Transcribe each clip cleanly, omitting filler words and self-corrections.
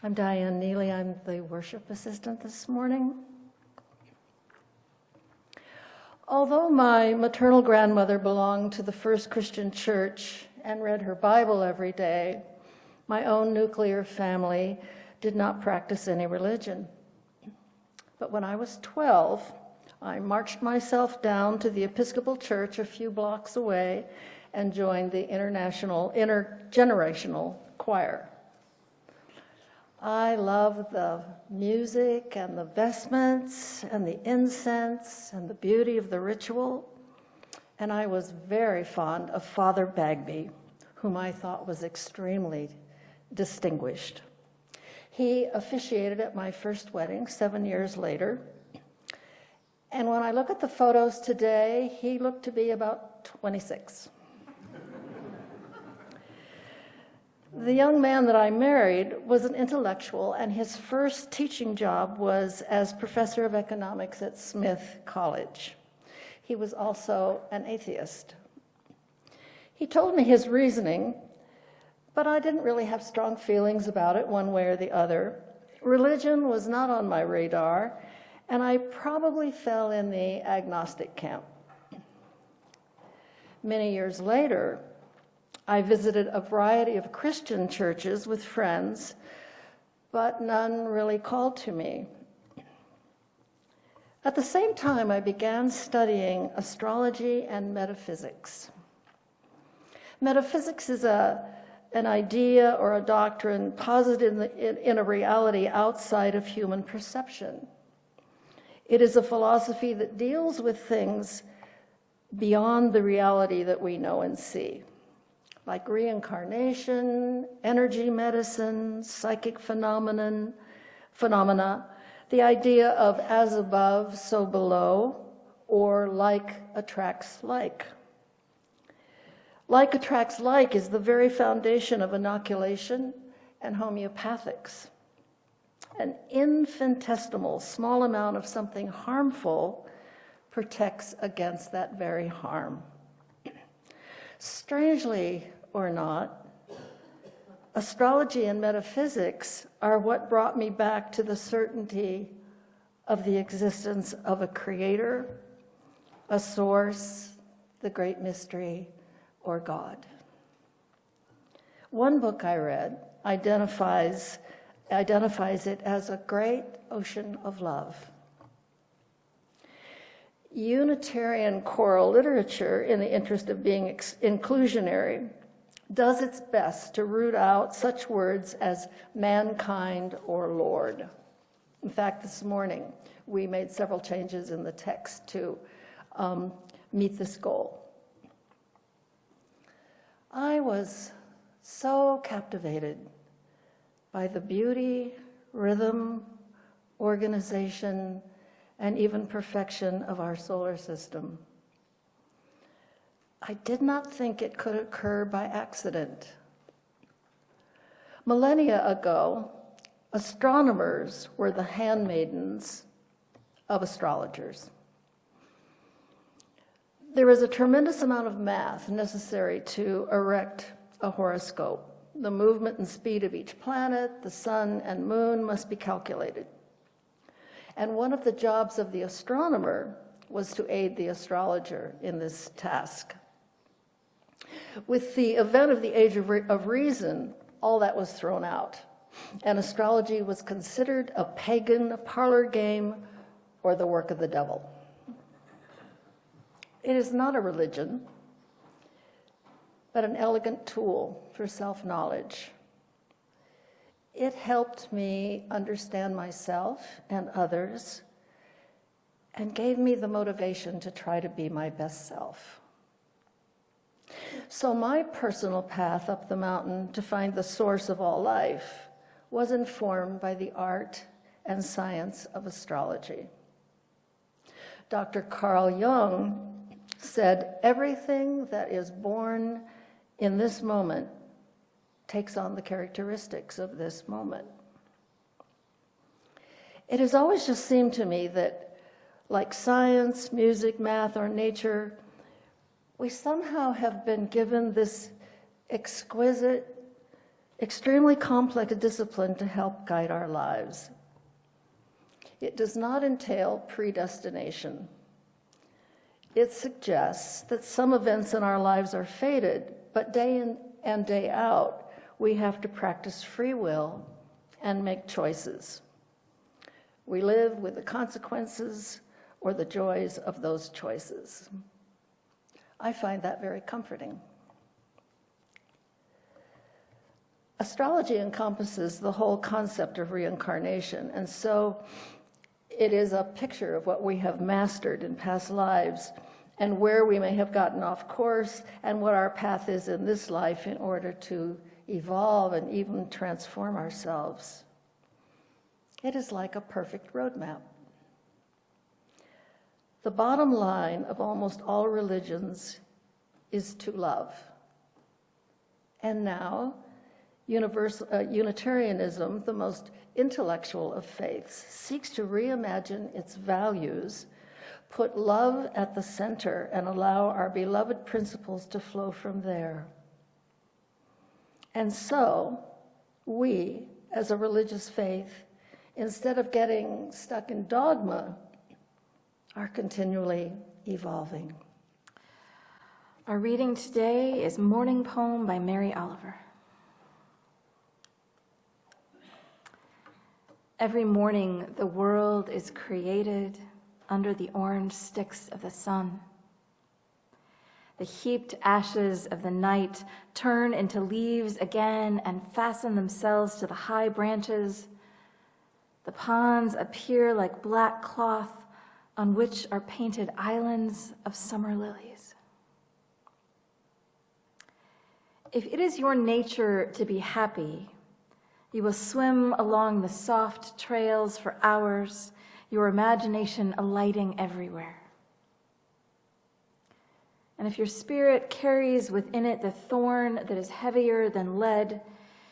I'm Diane Nealey. I'm the worship assistant this morning. Although my maternal grandmother belonged to the First Christian Church and read her Bible every day, my own nuclear family did not practice any religion. But when I was 12, I marched myself down to the Episcopal Church a few blocks away and joined the intergenerational choir. I love the music and the vestments and the incense and the beauty of the ritual, and I was very fond of Father Bagby, whom I thought was extremely distinguished. He officiated at my first wedding 7 years later, and when I look at the photos today, he looked to be about 26. The young man that I married was an intellectual, and his first teaching job was as professor of economics at Smith College. He was also an atheist. He told me his reasoning, but I didn't really have strong feelings about it one way or the other. Religion was not on my radar, and I probably fell in the agnostic camp. Many years later, I visited a variety of Christian churches with friends, but none really called to me. At the same time, I began studying astrology and metaphysics. Metaphysics is an idea or a doctrine posited in a reality outside of human perception. It is a philosophy that deals with things beyond the reality that we know and see, like reincarnation, energy medicine, psychic phenomena, the idea of as above, so below, or like attracts like. Like attracts like is the very foundation of inoculation and homeopathics. An infinitesimal small amount of something harmful protects against that very harm. Strangely or not, astrology and metaphysics are what brought me back to the certainty of the existence of a creator, a source, the great mystery, or God. One book I read identifies it as a great ocean of love. Unitarian choral literature, in the interest of being inclusionary, does its best to root out such words as mankind or Lord. In fact, this morning, we made several changes in the text to meet this goal. I was so captivated by the beauty, rhythm, organization, and even perfection of our solar system. I did not think it could occur by accident. Millennia ago, astronomers were the handmaidens of astrologers. There is a tremendous amount of math necessary to erect a horoscope. The movement and speed of each planet, the sun and moon must be calculated. And one of the jobs of the astronomer was to aid the astrologer in this task. With the event of the Age of Reason, all that was thrown out, and astrology was considered a pagan parlor game or the work of the devil. It is not a religion, but an elegant tool for self-knowledge. It helped me understand myself and others and gave me the motivation to try to be my best self. So my personal path up the mountain to find the source of all life was informed by the art and science of astrology. Dr. Carl Jung said, everything that is born in this moment takes on the characteristics of this moment. It has always just seemed to me that, like science, music, math, or nature, we somehow have been given this exquisite extremely complex discipline to help guide our lives. It does not entail predestination. It suggests that some events in our lives are fated, but day in and day out, we have to practice free will and make choices. We live with the consequences or the joys of those choices. I find that very comforting. Astrology encompasses the whole concept of reincarnation, and so it is a picture of what we have mastered in past lives and where we may have gotten off course and what our path is in this life in order to evolve and even transform ourselves. It is like a perfect roadmap. The bottom line of almost all religions is to love. And now, Unitarianism, the most intellectual of faiths, seeks to reimagine its values, put love at the center, and allow our beloved principles to flow from there. And so, we, as a religious faith, instead of getting stuck in dogma, are continually evolving. Our reading today is Morning Poem by Mary Oliver. Every morning the world is created under the orange sticks of the sun. The heaped ashes of the night turn into leaves again and fasten themselves to the high branches. The ponds appear like black cloth on which are painted islands of summer lilies. If it is your nature to be happy, you will swim along the soft trails for hours, your imagination alighting everywhere. And if your spirit carries within it the thorn that is heavier than lead,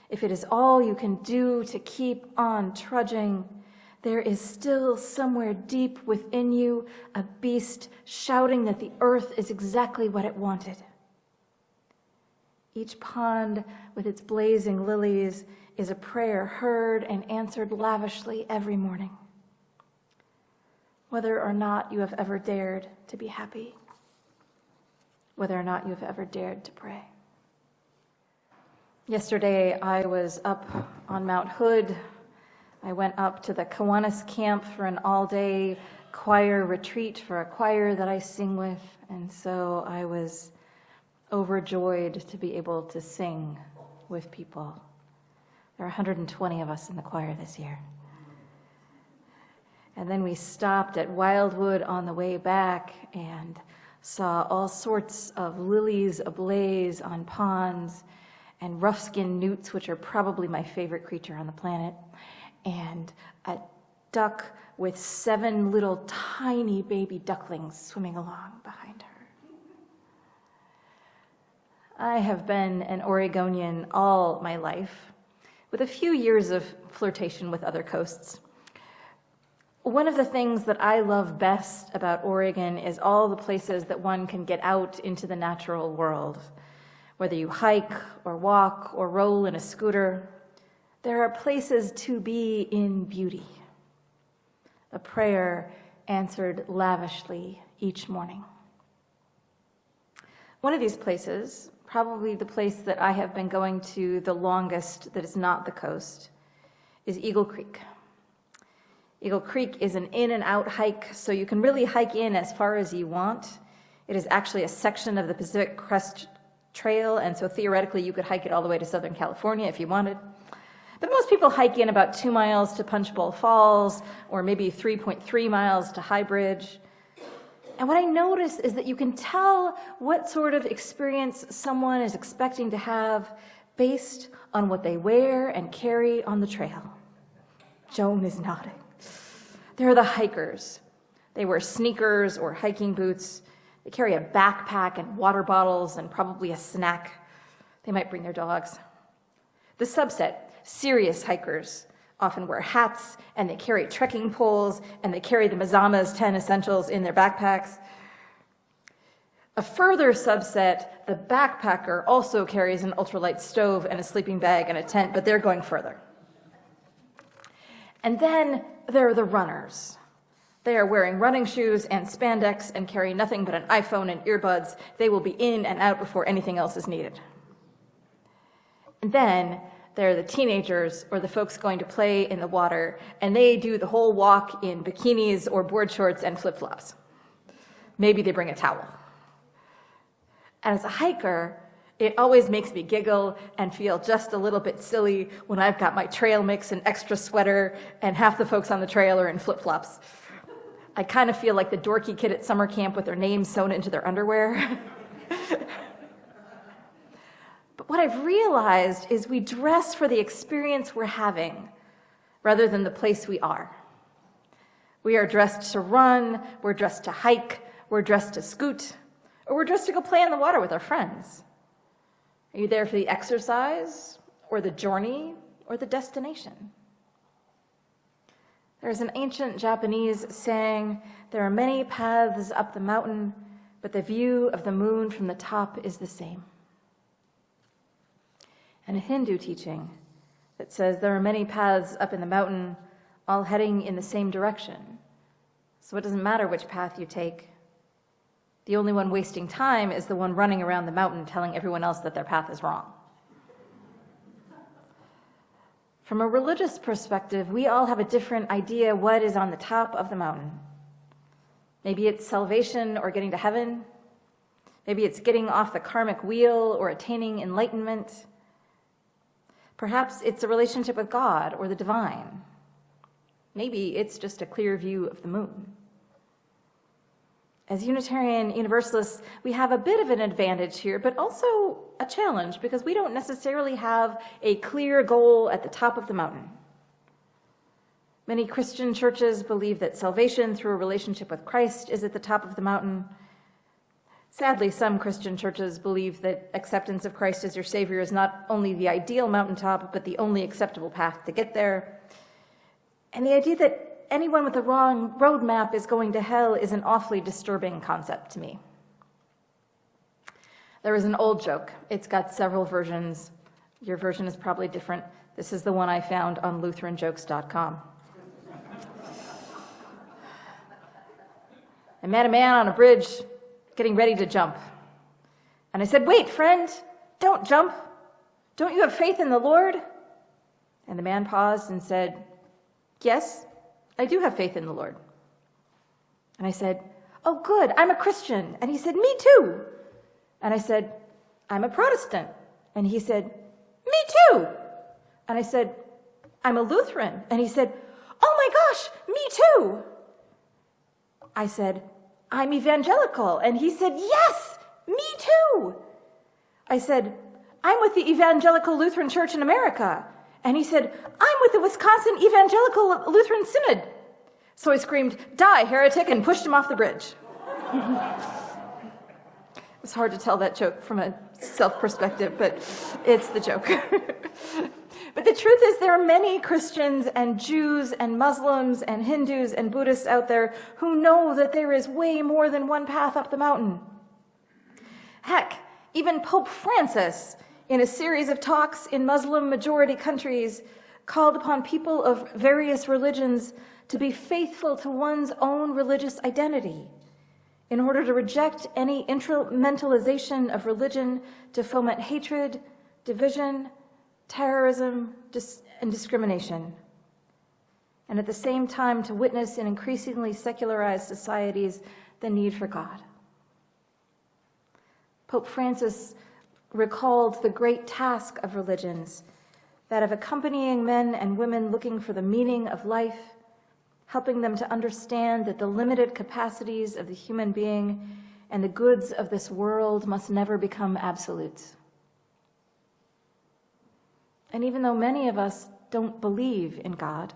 if it is all you can do to keep on trudging, there is still somewhere deep within you a beast shouting that the earth is exactly what it wanted. Each pond with its blazing lilies is a prayer heard and answered lavishly every morning. Whether or not you have ever dared to be happy, whether or not you have ever dared to pray. Yesterday, I was up on Mount Hood. I went up to the Kiwanis camp for an all-day choir retreat for a choir that I sing with, and so I was overjoyed to be able to sing with people. There are 120 of us in the choir this year. And then we stopped at Wildwood on the way back and saw all sorts of lilies ablaze on ponds and rough-skinned newts, which are probably my favorite creature on the planet, and a duck with 7 little tiny baby ducklings swimming along behind her. I have been an Oregonian all my life, with a few years of flirtation with other coasts. One of the things that I love best about Oregon is all the places that one can get out into the natural world. Whether you hike or walk or roll in a scooter, there are places to be in beauty. A prayer answered lavishly each morning. One of these places, probably the place that I have been going to the longest that is not the coast, is Eagle Creek. Eagle Creek is an in and out hike, so you can really hike in as far as you want. It is actually a section of the Pacific Crest Trail, and so theoretically you could hike it all the way to Southern California if you wanted. But most people hike in about 2 miles to Punch Bowl Falls, or maybe 3.3 miles to High Bridge. And what I notice is that you can tell what sort of experience someone is expecting to have based on what they wear and carry on the trail. Joan is nodding. There are the hikers. They wear sneakers or hiking boots. They carry a backpack and water bottles and probably a snack. They might bring their dogs. The subset, serious hikers, often wear hats, and they carry trekking poles, and they carry the Mazama's 10 essentials in their backpacks. A further subset, the backpacker, also carries an ultralight stove and a sleeping bag and a tent, but they're going further. And then there are the runners. They are wearing running shoes and spandex and carry nothing but an iPhone and earbuds. They will be in and out before anything else is needed. And then there are the teenagers or the folks going to play in the water, and they do the whole walk in bikinis or board shorts and flip-flops. Maybe they bring a towel. As a hiker, it always makes me giggle and feel just a little bit silly when I've got my trail mix and extra sweater and half the folks on the trail are in flip-flops. I kind of feel like the dorky kid at summer camp with their names sewn into their underwear. But what I've realized is we dress for the experience we're having rather than the place we are. We are dressed to run, we're dressed to hike, we're dressed to scoot, or we're dressed to go play in the water with our friends. Are you there for the exercise, or the journey, or the destination? There's an ancient Japanese saying, "There are many paths up the mountain, but the view of the moon from the top is the same." And a Hindu teaching that says there are many paths up in the mountain, all heading in the same direction. So it doesn't matter which path you take. The only one wasting time is the one running around the mountain telling everyone else that their path is wrong. From a religious perspective, we all have a different idea what is on the top of the mountain. Maybe it's salvation or getting to heaven. Maybe it's getting off the karmic wheel or attaining enlightenment. Perhaps it's a relationship with God or the divine. Maybe it's just a clear view of the moon. As Unitarian Universalists, we have a bit of an advantage here, but also a challenge because we don't necessarily have a clear goal at the top of the mountain. Many Christian churches believe that salvation through a relationship with Christ is at the top of the mountain. Sadly, some Christian churches believe that acceptance of Christ as your Savior is not only the ideal mountaintop, but the only acceptable path to get there. And the idea that anyone with the wrong roadmap is going to hell is an awfully disturbing concept to me. There is an old joke. It's got several versions. Your version is probably different. This is the one I found on LutheranJokes.com. I met a man on a bridge getting ready to jump. And I said, "Wait, friend, don't jump. Don't you have faith in the Lord?" And the man paused and said, "Yes, I do have faith in the Lord." And I said, "Oh, good, I'm a Christian." And he said, "Me too." And I said, "I'm a Protestant." And he said, "Me too." And I said, "I'm a Lutheran." And he said, "Oh my gosh, me too." I said, "I'm evangelical." And he said, "Yes, me too." I said, "I'm with the Evangelical Lutheran Church in America." And he said, "I'm with the Wisconsin Evangelical Lutheran Synod." So I screamed, "Die, heretic," and pushed him off the bridge. It's hard to tell that joke from a self-perspective, but it's the joke. But the truth is there are many Christians and Jews and Muslims and Hindus and Buddhists out there who know that there is way more than one path up the mountain. Heck, even Pope Francis, in a series of talks in Muslim-majority countries, called upon people of various religions to be faithful to one's own religious identity in order to reject any instrumentalization of religion to foment hatred, division, terrorism, and discrimination, and at the same time to witness in increasingly secularized societies the need for God. Pope Francis recalled the great task of religions, that of accompanying men and women looking for the meaning of life, helping them to understand that the limited capacities of the human being and the goods of this world must never become absolutes. And even though many of us don't believe in God,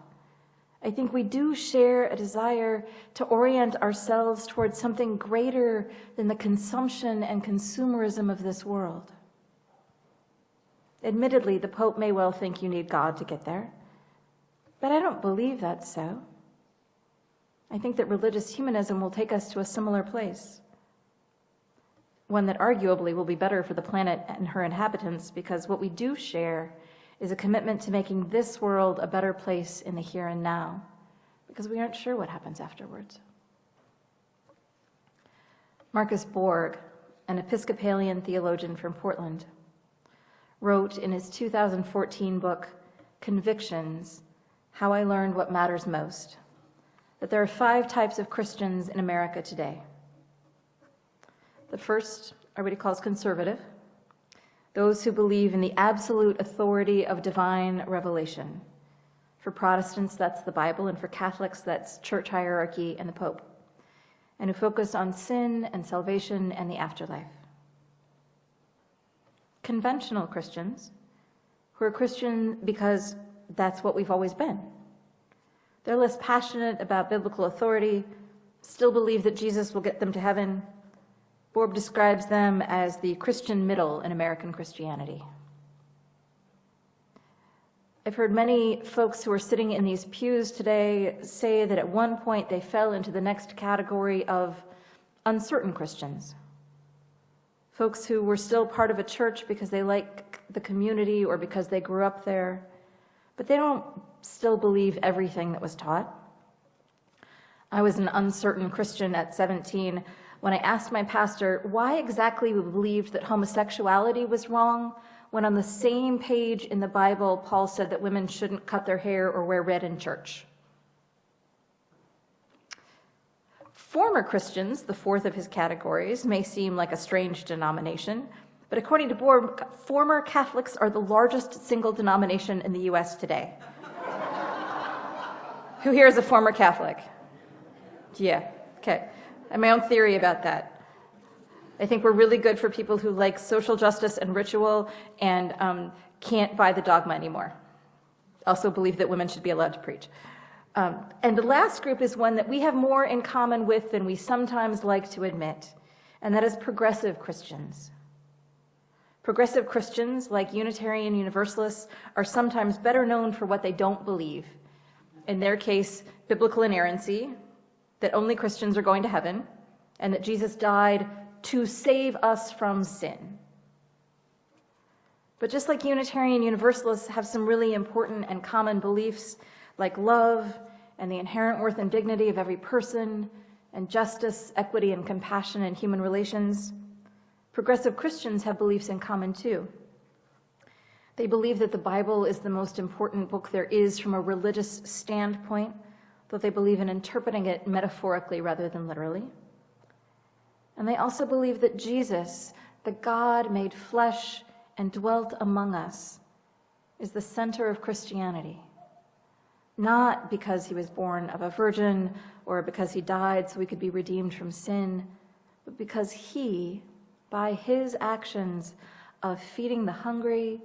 I think we do share a desire to orient ourselves towards something greater than the consumption and consumerism of this world. Admittedly, the Pope may well think you need God to get there, but I don't believe that's so. I think that religious humanism will take us to a similar place. one that arguably will be better for the planet and her inhabitants, because what we do share is a commitment to making this world a better place in the here and now, because we aren't sure what happens afterwards. Marcus Borg, an Episcopalian theologian from Portland, wrote in his 2014 book, Convictions: How I Learned What Matters Most, that there are 5 types of Christians in America today. The first are what he calls conservative, those who believe in the absolute authority of divine revelation. For Protestants, that's the Bible, and for Catholics, that's church hierarchy and the Pope, and who focus on sin and salvation and the afterlife. Conventional Christians, who are Christian because that's what we've always been. They're less passionate about biblical authority, still believe that Jesus will get them to heaven. Borg describes them as the Christian middle in American Christianity. I've heard many folks who are sitting in these pews today say that at one point they fell into the next category of uncertain Christians. Folks who were still part of a church because they like the community or because they grew up there, but they don't still believe everything that was taught. I was an uncertain Christian at 17 when I asked my pastor why exactly we believed that homosexuality was wrong, when on the same page in the Bible, Paul said that women shouldn't cut their hair or wear red in church. Former Christians, the fourth of his categories, may seem like a strange denomination, but according to Borg, former Catholics are the largest single denomination in the U.S. today. Who here is a former Catholic? Yeah, okay. I have my own theory about that. I think we're really good for people who like social justice and ritual and can't buy the dogma anymore. Also believe that women should be allowed to preach. And the last group is one that we have more in common with than we sometimes like to admit, and that is progressive Christians. Progressive Christians, like Unitarian Universalists, are sometimes better known for what they don't believe. In their case, biblical inerrancy, that only Christians are going to heaven, and that Jesus died to save us from sin. But just like Unitarian Universalists have some really important and common beliefs, like love and the inherent worth and dignity of every person, and justice, equity, and compassion in human relations, progressive Christians have beliefs in common too. They believe that the Bible is the most important book there is from a religious standpoint, though they believe in interpreting it metaphorically rather than literally. And they also believe that Jesus, the God made flesh and dwelt among us, is the center of Christianity. Not because he was born of a virgin or because he died so we could be redeemed from sin, but because he, by his actions of feeding the hungry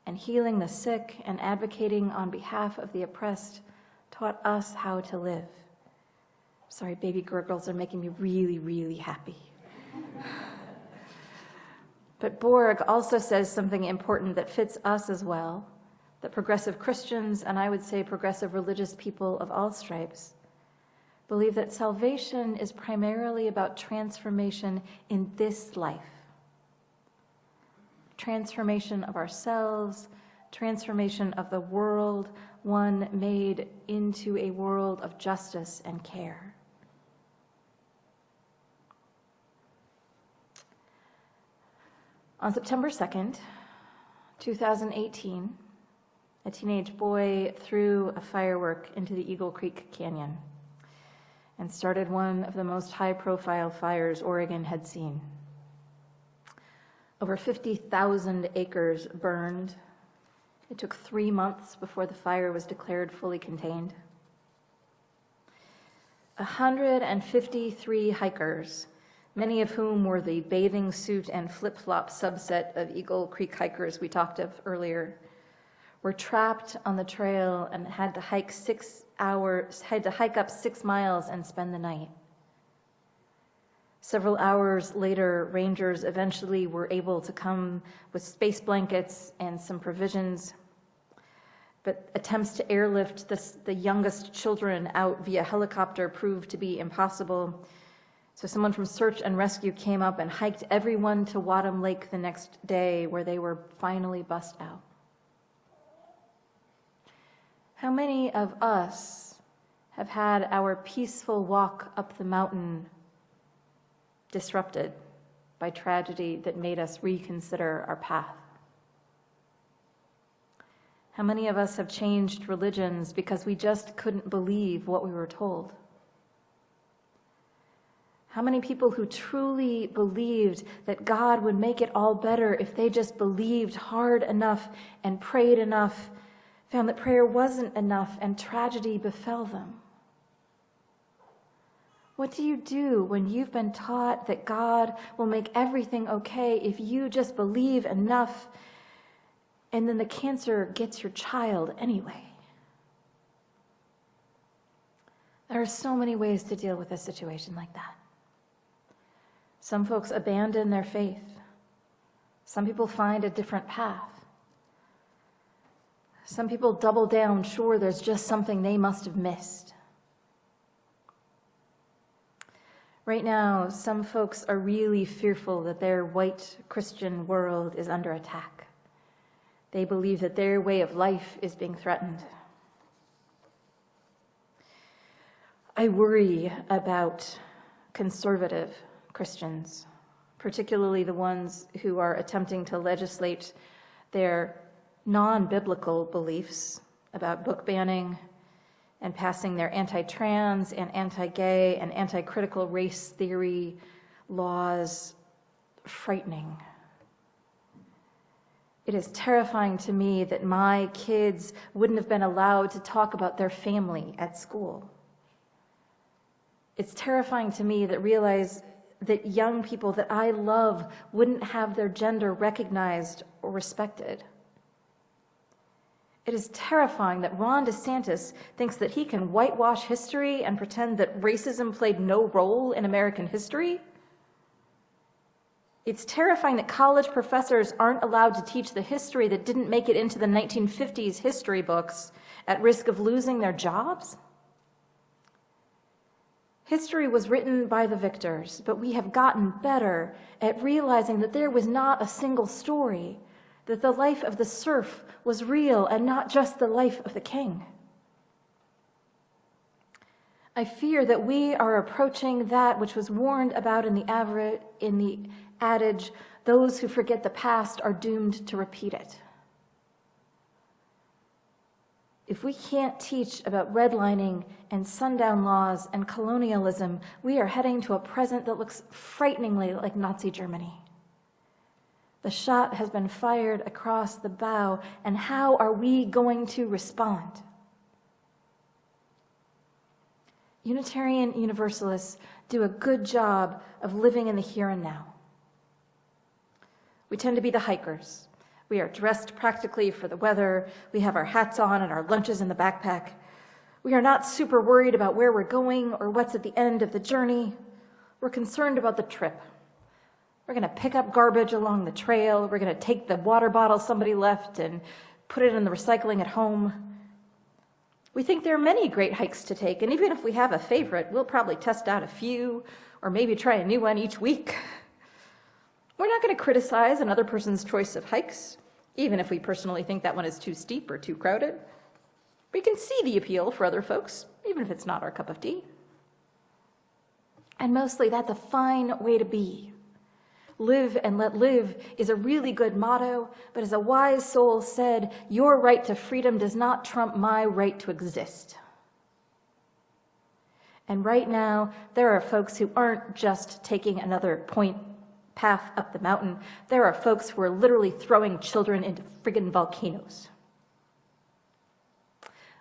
and healing the sick and advocating on behalf of the oppressed, taught us how to live. Sorry, baby gurgles are making me really, really happy. But Borg also says something important that fits us as well, that progressive Christians, and I would say progressive religious people of all stripes, believe that salvation is primarily about transformation in this life. Transformation of ourselves, transformation of the world, one made into a world of justice and care. On September 2nd, 2018, a teenage boy threw a firework into the Eagle Creek Canyon and started one of the most high-profile fires Oregon had seen. Over 50,000 acres burned. It took 3 months before the fire was declared fully contained. 153 hikers, many of whom were the bathing suit and flip-flop subset of Eagle Creek hikers we talked of earlier, were trapped on the trail and had to hike up 6 miles and spend the night. Several hours later, rangers eventually were able to come with space blankets and some provisions, but attempts to airlift the youngest children out via helicopter proved to be impossible. So someone from search and rescue came up and hiked everyone to Wadham Lake the next day, where they were finally bussed out. How many of us have had our peaceful walk up the mountain disrupted by tragedy that made us reconsider our path? How many of us have changed religions because we just couldn't believe what we were told? How many people who truly believed that God would make it all better if they just believed hard enough and prayed enough, found that prayer wasn't enough and tragedy befell them? What do you do when you've been taught that God will make everything okay if you just believe enough, and then the cancer gets your child anyway? There are so many ways to deal with a situation like that. Some folks abandon their faith. Some people find a different path. Some people double down, sure, there's just something they must have missed. Right now, some folks are really fearful that their white Christian world is under attack. They believe that their way of life is being threatened. I worry about conservative Christians, particularly the ones who are attempting to legislate their non-biblical beliefs about book banning and passing their anti-trans and anti-gay and anti-critical race theory laws frightening. It is terrifying to me that my kids wouldn't have been allowed to talk about their family at school. It's terrifying to me that realize that young people that I love wouldn't have their gender recognized or respected. It is terrifying that Ron DeSantis thinks that he can whitewash history and pretend that racism played no role in American history. It's terrifying that college professors aren't allowed to teach the history that didn't make it into the 1950s history books at risk of losing their jobs. History was written by the victors, but we have gotten better at realizing that there was not a single story, that the life of the serf was real and not just the life of the king. I fear that we are approaching that which was warned about in the adage, those who forget the past are doomed to repeat it. If we can't teach about redlining and sundown laws and colonialism, we are heading to a present that looks frighteningly like Nazi Germany. The shot has been fired across the bow, and how are we going to respond? Unitarian Universalists do a good job of living in the here and now. We tend to be the hikers. We are dressed practically for the weather. We have our hats on and our lunches in the backpack. We are not super worried about where we're going or what's at the end of the journey. We're concerned about the trip. We're going to pick up garbage along the trail. We're going to take the water bottle somebody left and put it in the recycling at home. We think there are many great hikes to take, and even if we have a favorite, we'll probably test out a few or maybe try a new one each week. We're not going to criticize another person's choice of hikes, even if we personally think that one is too steep or too crowded. We can see the appeal for other folks, even if it's not our cup of tea. And mostly, that's a fine way to be. Live and let live is a really good motto, but as a wise soul said, your right to freedom does not trump my right to exist. And right now, there are folks who aren't just taking another path up the mountain. There are folks who are literally throwing children into friggin' volcanoes.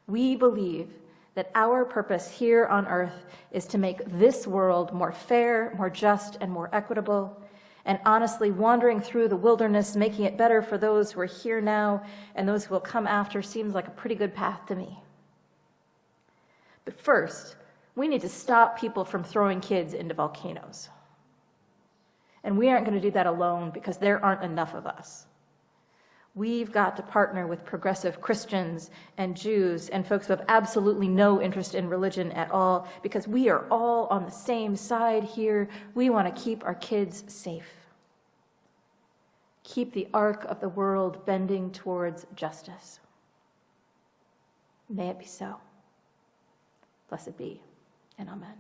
We believe that our purpose here on earth is to make this world more fair, more just, and more equitable. And honestly, wandering through the wilderness, making it better for those who are here now and those who will come after seems like a pretty good path to me. But first, we need to stop people from throwing kids into volcanoes. And we aren't going to do that alone because there aren't enough of us. We've got to partner with progressive Christians and Jews and folks who have absolutely no interest in religion at all, because we are all on the same side here. We want to keep our kids safe. Keep the arc of the world bending towards justice. May it be so. Blessed be, and amen.